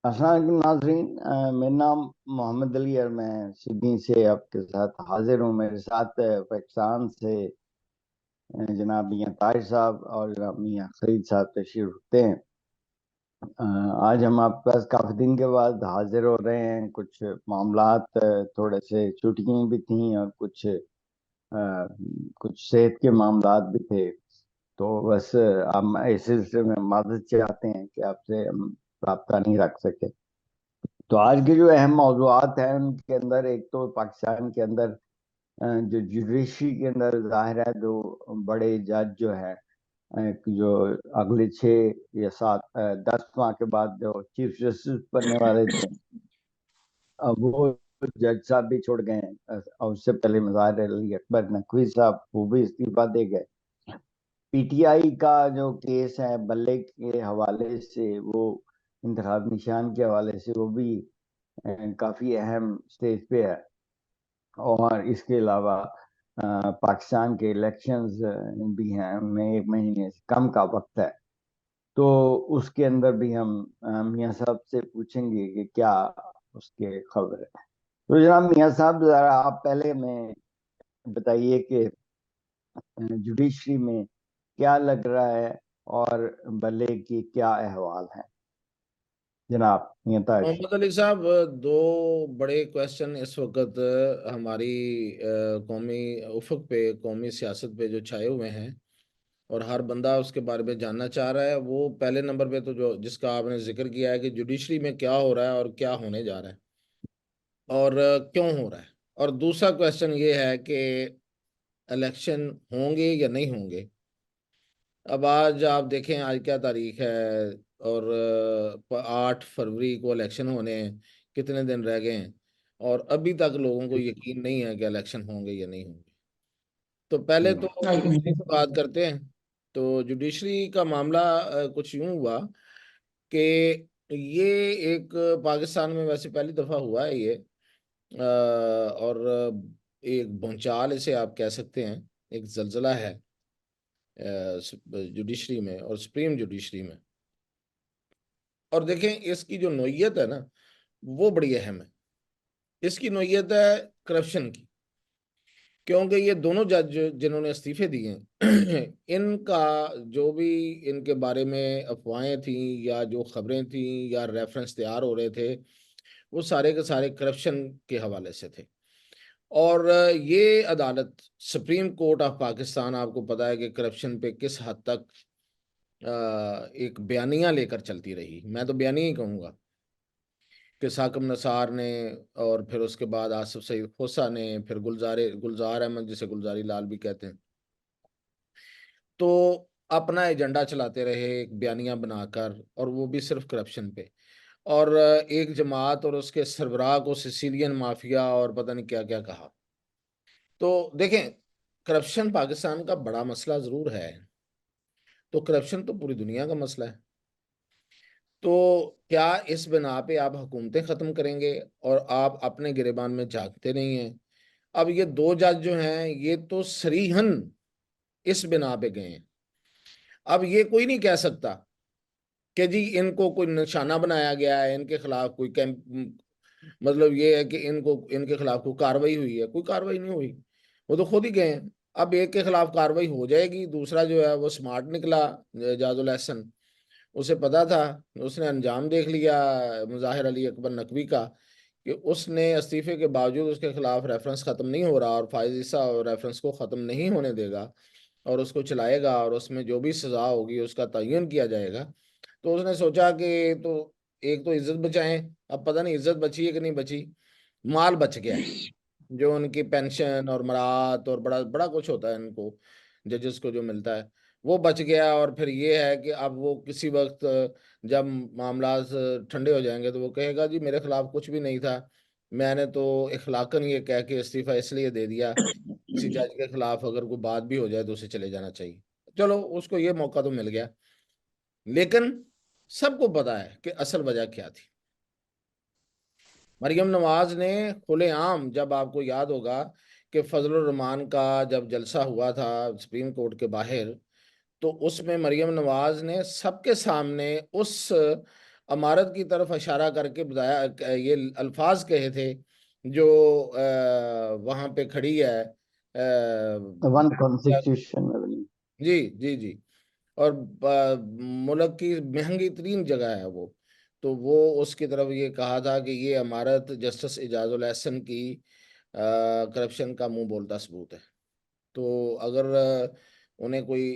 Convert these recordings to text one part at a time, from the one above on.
अस्सलाम वालेकुम नाजरीन। मेरा नाम मोहम्मद अली और मैं सिडनी से आपके साथ हाजिर हूँ। मेरे साथ पाकिस्तान से जनाब मियाँ ताहिर साहब और जनाब मियाँ खलीद साहब तशरीफ रखते हैं। आज हम आपके पास काफ़ी दिन के बाद हाजिर हो रहे हैं। कुछ मामलात, थोड़े से छुट्टियाँ भी थी और कुछ सेहत के मामलात भी थे। तो बस हम इस सिलसिले में माजरत चाहते हैं कि आपसे हम रब्ता नहीं रख सके। तो आज के जो अहम मौजूआत हैं उनके अंदर एक तो पाकिस्तान के अंदर जो जुडिशरी के अंदर जाहिर है जो बड़े जज जो है, जो अगले 6 या 7 10 माह के बाद जो चीफ जस्टिस बनने वाले थे, अब वो जज साहब भी छोड़ गए हैं। और उससे पहले मज़ाहिर अली अकबर नकवी साहब वो भी इस्तीफा दे गए। पीटीआई का जो केस है बल्ले के हवाले से, वो इंतखाब निशान के हवाले से, वो भी काफी अहम स्टेज पे है। और इसके अलावा पाकिस्तान के इलेक्शंस भी हैं, उनमें 1 महीने से कम का वक्त है। तो उसके अंदर भी हम मियाँ साहब से पूछेंगे कि क्या उसके खबर है। तो जनाब मियाँ साहब, जरा आप पहले में बताइए कि जुडिशरी में क्या लग रहा है और बल्ले की क्या अहवाल है। जनाब मियाँ ताज। मोहम्मद अली साहब, दो बड़े क्वेश्चन इस वक्त हमारी कौमी उफक पे, कौमी सियासत पे जो छाए हुए हैं और हर बंदा उसके बारे में जानना चाह रहा है। वो पहले नंबर पे तो जो जिसका आपने जिक्र किया है कि जुडिशरी में क्या हो रहा है और क्या होने जा रहा है और क्यों हो रहा है। और दूसरा क्वेश्चन ये है कि इलेक्शन होंगे या नहीं होंगे। अब आज आप देखें आज क्या तारीख है और 8 फरवरी को इलेक्शन होने हैं। कितने दिन रह गए हैं और अभी तक लोगों को यकीन नहीं है कि इलेक्शन होंगे या नहीं होंगे। तो पहले तो जुडिशरी की बात करते हैं। तो जुडिशरी का मामला कुछ यूं हुआ कि ये एक पाकिस्तान में वैसे पहली दफा हुआ है ये, और एक भूचाल इसे आप कह सकते हैं, एक जलजला है जुडिशरी में और सुप्रीम जुडिशरी में। और देखें इसकी जो नोयत है ना, वो बड़ी अहम है। इसकी नोयत है करप्शन की, क्योंकि ये दोनों जज जिन्होंने इस्तीफे दिए हैं इनका जो भी इनके बारे में अफवाहें थी या जो खबरें थी या रेफरेंस तैयार हो रहे थे, वो सारे के सारे करप्शन के हवाले से थे। और ये अदालत सुप्रीम कोर्ट ऑफ पाकिस्तान, आपको पता है कि करप्शन पे किस हद तक एक बयानियां लेकर चलती रही। मैं तो बयानी ही कहूँगा कि साकिब नसार ने, और फिर उसके बाद आसिफ सईद खोसा ने, फिर गुलजार अहमद जिसे गुलजारी लाल भी कहते हैं, तो अपना एजेंडा चलाते रहे एक बयानियां बनाकर, और वो भी सिर्फ करप्शन पे। और एक जमात और उसके सरबराह को सिसिलियन माफिया और पता नहीं क्या क्या कहा। तो देखें, करप्शन पाकिस्तान का बड़ा मसला जरूर है, तो करप्शन तो पूरी दुनिया का मसला है। तो क्या इस बिना पे आप हुकूमतें खत्म करेंगे और आप अपने गिरेबान में झांकते नहीं हैं। अब ये दो जज जो हैं ये तो सरीहन इस बिना पे गए हैं। अब ये कोई नहीं कह सकता कि जी इनको कोई निशाना बनाया गया है, इनके खिलाफ कोई कैंप, मतलब ये है कि इनको इनके खिलाफ कोई कार्रवाई हुई है। कोई कार्रवाई नहीं हुई, वो तो खुद ही गए हैं। अब एक के खिलाफ कार्रवाई हो जाएगी, दूसरा जो है वो स्मार्ट निकला, जाजुल एहसन, उसे पता था, उसने अंजाम देख लिया मुजाहिर अली अकबर नकवी का, कि उसने इस्तीफे के बावजूद उसके खिलाफ रेफरेंस खत्म नहीं हो रहा और फायज ईसा रेफरेंस को खत्म नहीं होने देगा और उसको चलाएगा और उसमें जो भी सजा होगी उसका तयन किया जाएगा। तो उसने सोचा कि तो एक तो इज्जत बचाएं। अब पता नहीं इज्जत बची है कि नहीं बची, माल बच गया है, जो उनकी पेंशन और मराहत और बड़ा बड़ा कुछ होता है इनको जजेस को जो मिलता है, वो बच गया। और फिर ये है कि अब वो किसी वक्त जब मामला ठंडे हो जाएंगे तो वो कहेगा जी मेरे खिलाफ कुछ भी नहीं था, मैंने तो इखलाकन ये कह के इस्तीफा इसलिए दे दिया। किसी जज के खिलाफ अगर कोई बात भी हो जाए तो उसे चले जाना चाहिए। चलो उसको ये मौका तो मिल गया, लेकिन सबको पता है कि असल वजह क्या थी। मरियम नवाज ने खुलेआम, जब आपको याद होगा कि फजलुर रहमान का जब जलसा हुआ था सुप्रीम कोर्ट के बाहर, तो उसमें मरियम नवाज ने सबके सामने उस अमारत की तरफ इशारा करके बताया, ये अल्फाज कहे थे जो वहां पे खड़ी है, वन कॉन्स्टिट्यूशन में बनी। जी जी जी। और मुल्क की महंगी तरीन जगह है वो। तो वो उसकी तरफ ये कहा था कि ये इमारत जस्टिस एजाजुल एहसन की करप्शन का मुंह बोलता सबूत है। तो अगर उन्हें कोई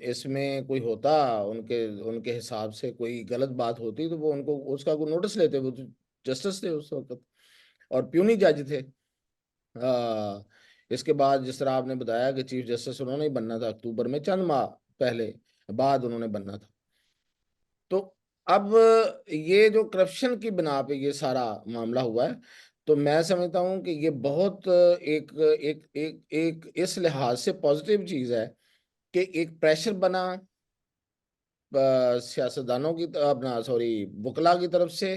इसमें कोई होता, उनके उनके हिसाब से कोई गलत बात होती, तो वो उनको उसका कोई नोटिस लेते। वो तो जस्टिस थे उस वक्त और प्यूनी जज थे। इसके बाद जिस तरह आपने बताया कि चीफ जस्टिस उन्होंने ही बनना था अक्टूबर में, चंद माह पहले बाद उन्होंने बनना था। तो अब ये जो करप्शन की बिना पे ये सारा मामला हुआ है, तो मैं समझता हूँ कि ये बहुत एक एक एक एक इस लिहाज से पॉजिटिव चीज है कि एक प्रेशर बना सियासतदानों की अपना सॉरी वकला की तरफ से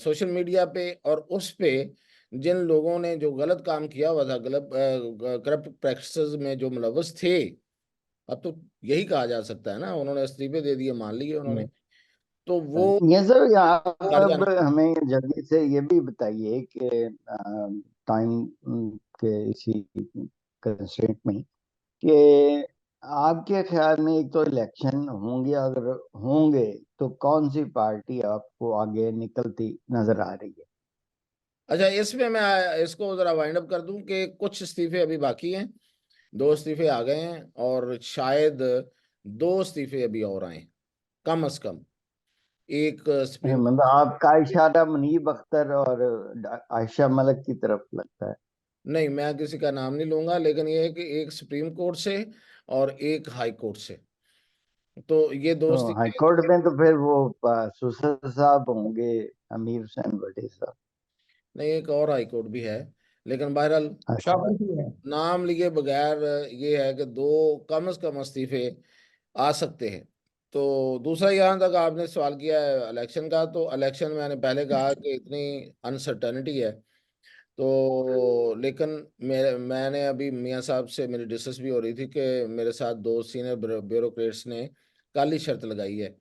सोशल मीडिया पे, और उस पे जिन लोगों ने जो गलत काम किया हुआ था, गलत करप्ट प्रैक्टिसेस में जो मुलव्वस थे, अब तो यही कहा जा सकता है ना, उन्होंने इस्तीफे दे दिए, मान लिए उन्होंने, तो वो ये सर यहाँ कर अब जाना। हमें जल्दी से ये भी बताइए कि टाइम के इसी कंस्ट्रेंट में कि आपके ख्याल में एक तो इलेक्शन होंगे, अगर होंगे तो कौन सी पार्टी आपको आगे निकलती नजर आ रही है? अच्छा, इसमें मैं इसको जरा वाइंड अप कर दूं कि कुछ इस्तीफे अभी बाकी हैं। 2 इस्तीफे आ गए हैं और शायद 2 इस्तीफे अभी और आए, कम से कम। एक सुप्रीम, मतलब आपका इशारा मुनीब अख्तर और आयशा मलिक की तरफ लगता है? नहीं मैं किसी का नाम नहीं लूंगा, लेकिन ये है कि एक सुप्रीम कोर्ट से और एक हाई कोर्ट से, तो ये 2 तो हाई इस्तीफे। कोर्ट में तो फिर वो सुसर साहब होंगे, अमीर हुसैन भट्टी साहब। नहीं, एक और हाई कोर्ट भी है, लेकिन बहरहाल अच्छा। नाम लिए बगैर ये है कि 2 कम से कम इस्तीफे आ सकते हैं। तो दूसरा, यहाँ तक आपने सवाल किया है इलेक्शन का, तो इलेक्शन मैंने पहले कहा कि इतनी अनसर्टेनिटी है। तो लेकिन मैंने अभी मियाँ साहब से मेरी डिस्कस भी हो रही थी कि मेरे साथ 2 सीनियर ब्यूरोक्रेट्स ने काली शर्त लगाई है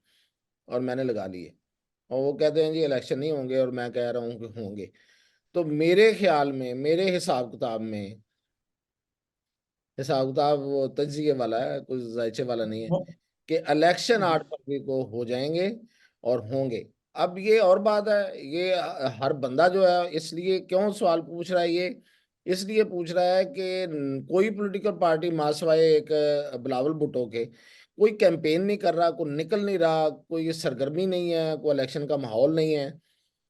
और मैंने लगा ली है, और वो कहते हैं जी इलेक्शन नहीं होंगे, और मैं कह रहा हूँ कि होंगे। तो मेरे ख्याल में, मेरे हिसाब किताब में, हिसाब किताब वो तजिए वाला है, कुछ जायचे वाला नहीं है, कि इलेक्शन 8 फरवरी को हो जाएंगे और होंगे। अब ये और बात है, ये हर बंदा जो है इसलिए क्यों सवाल पूछ रहा है, ये इसलिए पूछ रहा है कि कोई पॉलिटिकल पार्टी मासवाए एक बिलावल भुट्टो के कोई कैंपेन नहीं कर रहा, कोई निकल नहीं रहा, कोई सरगर्मी नहीं है, कोई इलेक्शन का माहौल नहीं है।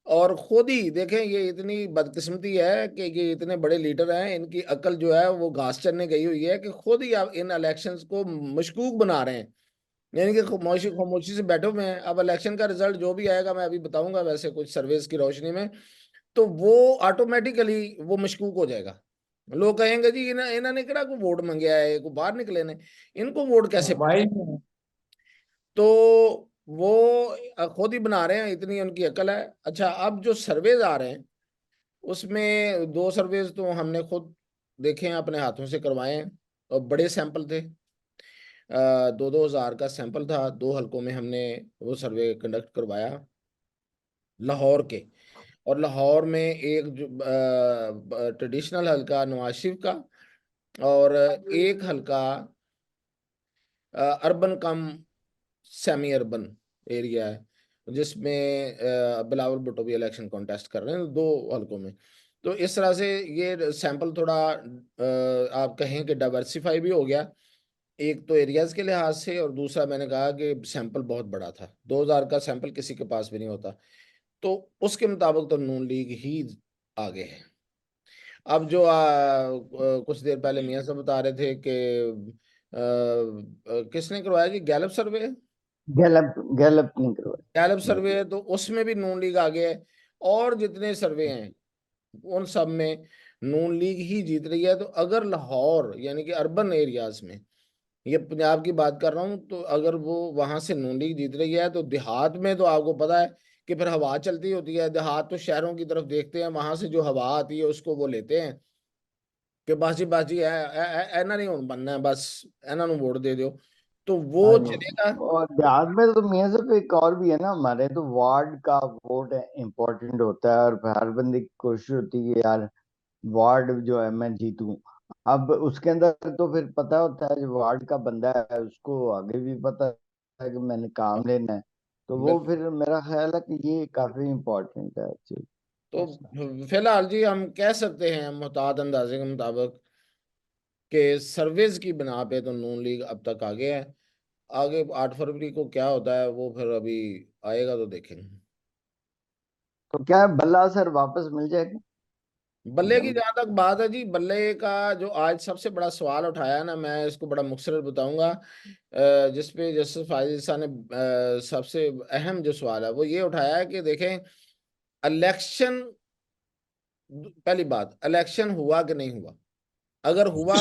और खुद ही देखें, ये इतनी बदकिस्मती है कि ये इतने बड़े लीडर हैं, इनकी अकल जो है वो घास चरने गई हुई है, कि खुद ही आप इन इलेक्शंस को मशकूक बना रहे हैं। यानी कि खामोशी खामोशी से बैठे हुए हैं। अब इलेक्शन का रिजल्ट जो भी आएगा, मैं अभी बताऊंगा वैसे कुछ सर्वेस की रोशनी में, तो वो ऑटोमेटिकली वो मशकूक हो जाएगा। लोग कहेंगे जी इन्होंने केड़ा को वोट मंगया है, को बाहर निकले ने, इनको वोट कैसे पड़े। तो वो खुद ही बना रहे हैं, इतनी उनकी अकल है। अच्छा, अब जो सर्वेज आ रहे हैं, उसमें 2 सर्वेज तो हमने खुद देखे हैं, अपने हाथों से करवाए हैं, और बड़े सैंपल थे। 2-2 हज़ार का सैंपल था, 2 हलकों में हमने वो सर्वे कंडक्ट करवाया, लाहौर के। और लाहौर में एक जो ट्रेडिशनल हलका नवाज शरीफ का, और एक हलका अर्बन कम सेमी अर्बन एरिया है, जिसमें बिलावल भुट्टो भी इलेक्शन कॉन्टेस्ट कर रहे हैं 2 हलकों में। तो इस तरह से ये सैंपल थोड़ा आप कहें कि डाइवर्सिफाई भी हो गया, एक तो एरियाज के लिहाज से, और दूसरा मैंने कहा कि सैंपल बहुत बड़ा था, 2,000 का सैंपल किसी के पास भी नहीं होता। तो उसके मुताबिक तो नून लीग ही आगे है। अब जो कुछ देर पहले मियां साहब बता रहे थे कि किसने करवाया जी, गैलप सर्वे, गैलप गैलप नहीं करवाए। गैलप सर्वे है, तो उसमें भी नून लीग आगे है। और जितने सर्वे हैं उन सब में नून लीग ही जीत रही है। तो अगर लाहौर यानी कि अर्बन एरियाज में, ये पंजाब की बात कर रहा हूँ, तो अगर वो वहां से नून लीग जीत रही है, तो देहात में तो आपको पता है कि फिर हवा चलती होती है। देहात तो शहरों की तरफ देखते हैं, वहां से जो हवा आती है उसको वो लेते हैं कि बाजी बाजी है, ऐना नहीं हूं बनना है, बस ਇਹਨਾਂ ਨੂੰ ਵੋਟ ਦੇ ਦਿਓ। तो वो हाँ जी। चलेगा। और देहात में तो मियाँ साहब एक और भी है ना, हमारे तो वार्ड का वोट इम्पोर्टेंट होता है, और हर बंदे की कोशिश होती है कि यार वार्ड जो है मैं जीतूं। अब उसके अंदर तो फिर पता होता है जो वार्ड का बंदा है उसको आगे भी पता है कि मैंने काम लेना है, तो वो बिल्कुल। फिर मेरा ख्याल है कि ये काफी इम्पोर्टेंट है चीज। तो फिलहाल जी हम कह सकते हैं मुताद अंदाजे के मुताबिक कि सर्विस की बिना पे तो नून लीग अब तक आगे है। आगे 8 फरवरी को क्या होता है वो फिर अभी आएगा तो देखेंगे। तो क्या है, बल्ला सर वापस मिल जाएगा? बल्ले की जम जहां तक बात है जी, बल्ले का जो आज सबसे बड़ा सवाल उठाया है ना, मैं इसको बड़ा मुख्तसर बताऊंगा, जिसपे जस्टिस फाजिल साहब ने सबसे अहम जो सवाल है वो ये उठाया है कि देखें, इलेक्शन, पहली बात, इलेक्शन हुआ कि नहीं हुआ। अगर हुआ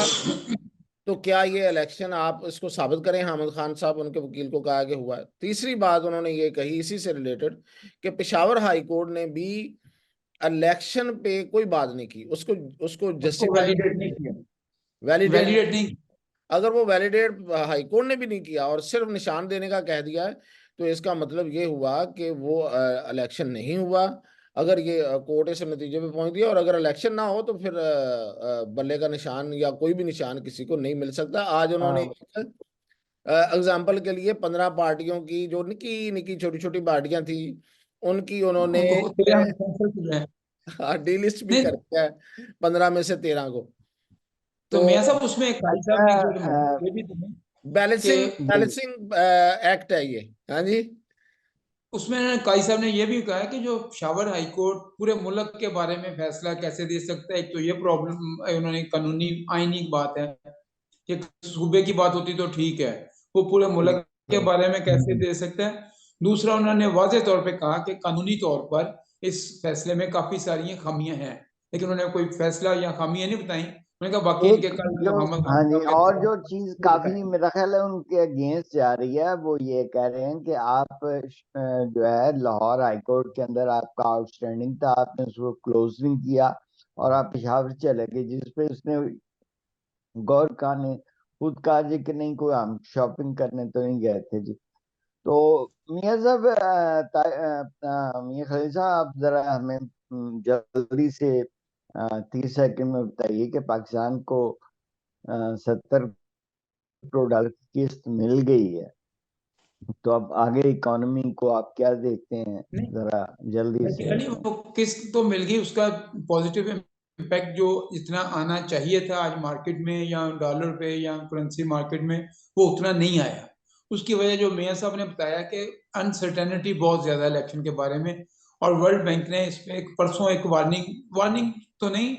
तो क्या ये इलेक्शन, आप इसको साबित करें। हामिद खान साहब, उनके वकील को कहा कि हुआ है। तीसरी बात उन्होंने ये कही इसी से रिलेटेड कि पेशावर हाई कोर्ट ने भी इलेक्शन पे कोई बात नहीं की, उसको उसको उसको जस्टिफाई, वैलिडेट नहीं किया, वैलिडेट। वैलिडेट नहीं। अगर वो वैलिडेट हाई कोर्ट ने भी नहीं किया और सिर्फ निशान देने का कह दिया है, तो इसका मतलब ये हुआ कि वो इलेक्शन नहीं हुआ। अगर ये कोर्ट इस नतीजे पे पहुंच दिया, और अगर इलेक्शन ना हो तो फिर बल्ले का निशान या कोई भी निशान किसी को नहीं मिल सकता। आज उन्होंने हाँ, एग्जाम्पल के लिए 15 पार्टियों की, जो निकी निकी छोटी छोटी पार्टियां थी, उनकी उन्होंने उनको 13 में कैंसिल किया है। डी लिस्ट भी कर नहीं, दिया है 15 में से 13 को। तो तो मियाँ साहब उसमें काजी साहब ने एक बात अच्छा, ये भी तो है बैलेंसिंग कि जी। बैलेंसिंग एक्ट है ये। हाँ जी। उसमें काजी साहब ने ये भी कहा है कि जो शावर हाई कोर्ट पूरे मुल्क के बारे में फैसला कैसे दे सकता है। एक तो ये प्रॉब्लम उन्होंने कानूनी आईनी बात है कि सूबे की बात होती तो ठीक है, वो पूरे मुल्क के बारे में कैसे दे सकता है। दूसरा, उन्होंने वाजे तौर पे कहा कि कानूनी तौर पर इस फैसले में काफी सारी खामियां हैं, लेकिन उन्होंने कोई फैसला या खामियां नहीं बताई। उन्होंने कहा वकील के एक कल जो, जो मोहम्मद हाँ खान जी, साहब के और पास जो चीज वो काफी बताएं। मेरा ख्याल है उनके अगेंस्ट जा रही है, वो ये कह रहे हैं कि आप जो है लाहौर हाई कोर्ट के अंदर आपका आउटस्टैंडिंग था, आपने उसको क्लोज नहीं किया और आप पेशावर चले गए, जिसपे उसने गौर खान ने खुद कहा जी कि नहीं, कोई हम शॉपिंग करने तो नहीं गए थे जी। तो मियाँ साहब, मियाँ खलील साहब, आप जरा हमें जल्दी से 30 सेकंड में बताइए कि पाकिस्तान को 70 करोड़ की किस्त मिल गई है, तो अब आगे इकोनॉमी को आप क्या देखते हैं, नहीं, जरा जल्दी से प्रैक्टिकली हमें। वो किस्त तो मिल गई, उसका पॉजिटिव इम्पैक्ट जो इतना आना चाहिए था आज मार्केट में या डॉलर पे या करेंसी मार्केट में, वो उतना नहीं आया। उसकी वजह जो मेयर साहब ने बताया कि अनसर्टेनिटी बहुत ज्यादा इलेक्शन के बारे में, और वर्ल्ड बैंक ने इस पे एक परसों एक वार्निंग वार्निंग तो नहीं,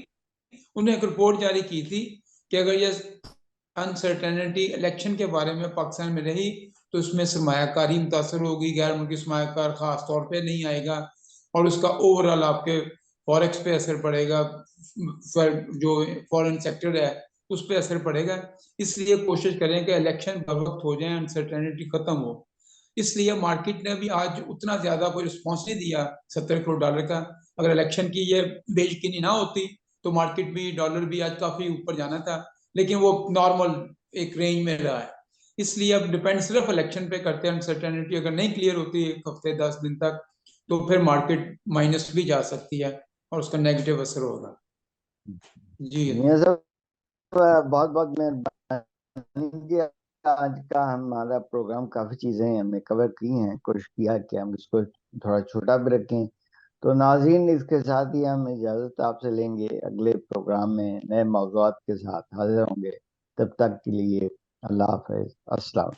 उन्हें एक रिपोर्ट जारी की थी कि अगर ये अनसर्टेनिटी इलेक्शन के बारे में पाकिस्तान में रही तो उसमें सरमायाकारी मुतासर होगी, गैर मुल्की सरमायाकार खास तौर पे नहीं आएगा, और उसका ओवरऑल आपके फॉरेक्स पे असर पड़ेगा, जो फॉरेन सेक्टर है उस पर असर पड़ेगा। इसलिए कोशिश करें कि इलेक्शन बर वक्त हो जाए, अनसर्टेनिटी खत्म हो। इसलिए मार्केट ने भी आज उतना ज्यादा कोई रिस्पॉन्स नहीं दिया 70 करोड़ का। अगर इलेक्शन की ये बेयकीनी ना होती तो मार्केट भी, डॉलर भी आज काफी ऊपर जाना था, लेकिन वो नॉर्मल एक रेंज में रहा है। इसलिए अब डिपेंड सिर्फ इलेक्शन पे करते हैं। अनसर्टेनिटी अगर नहीं क्लियर होती एक हफ्ते 10 दिन तक, तो फिर मार्केट माइनस भी जा सकती है और उसका नेगेटिव असर होगा। जी मियाँ साहब, बहुत बहुत मेहरबानी जी। आज का हमारा प्रोग्राम काफी चीजें हमने कवर की हैं, कोशिश किया कि हम इसको थोड़ा छोटा भी रखें। तो नाज़रीन, इसके साथ ही हम इजाजत आपसे लेंगे, अगले प्रोग्राम में नए मौज़ूआत के साथ हाजिर होंगे। तब तक के लिए अल्लाह हाफ़िज़, अस्सलाम।